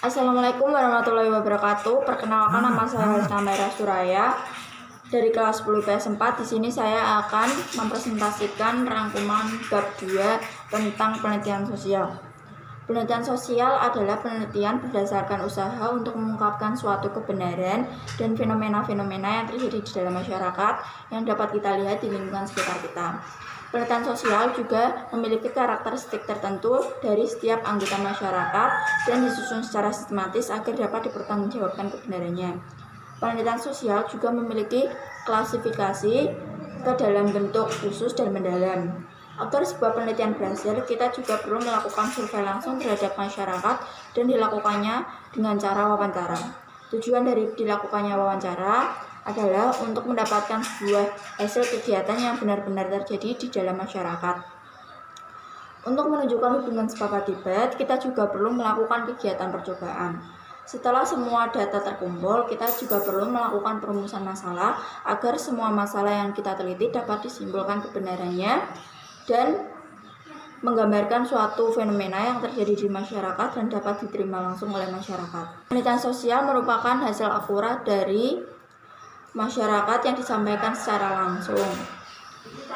Assalamualaikum warahmatullahi wabarakatuh. Perkenalkan, nama saya Hasna Maira Suraya dari kelas 10 IPS 4. Di sini saya akan mempresentasikan rangkuman bab 2 tentang penelitian sosial. Penelitian sosial adalah penelitian berdasarkan usaha untuk mengungkapkan suatu kebenaran dan fenomena-fenomena yang terjadi di dalam masyarakat yang dapat kita lihat di lingkungan sekitar kita. Penelitian sosial juga memiliki karakteristik tertentu dari setiap anggota masyarakat dan disusun secara sistematis agar dapat dipertanggungjawabkan kebenarannya. Penelitian sosial juga memiliki klasifikasi ke dalam bentuk khusus dan mendalam. Agar sebuah penelitian berhasil, kita juga perlu melakukan survei langsung terhadap masyarakat dan dilakukannya dengan cara wawancara. Tujuan dari dilakukannya wawancara adalah untuk mendapatkan sebuah hasil kegiatan yang benar-benar terjadi di dalam masyarakat. Untuk menunjukkan hubungan sebab akibat, kita juga perlu melakukan kegiatan percobaan. Setelah semua data terkumpul, kita juga perlu melakukan perumusan masalah agar semua masalah yang kita teliti dapat disimpulkan kebenarannya dan menggambarkan suatu fenomena yang terjadi di masyarakat dan dapat diterima langsung oleh masyarakat. Penelitian sosial merupakan hasil akurat dari masyarakat yang disampaikan secara langsung.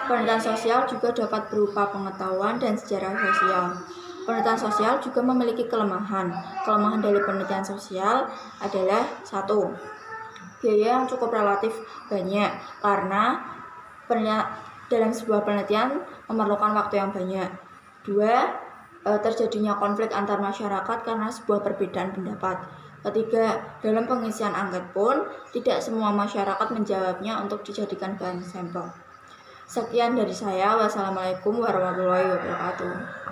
Penelitian sosial juga dapat berupa pengetahuan dan sejarah sosial. Penelitian sosial juga memiliki kelemahan. Kelemahan dari penelitian sosial adalah 1. Biaya yang cukup relatif banyak karena dalam sebuah penelitian memerlukan waktu yang banyak. 2. Terjadinya konflik antar masyarakat karena sebuah perbedaan pendapat. 3. Dalam pengisian angket pun tidak semua masyarakat menjawabnya untuk dijadikan bahan sampel. Sekian dari saya. Wassalamualaikum warahmatullahi wabarakatuh.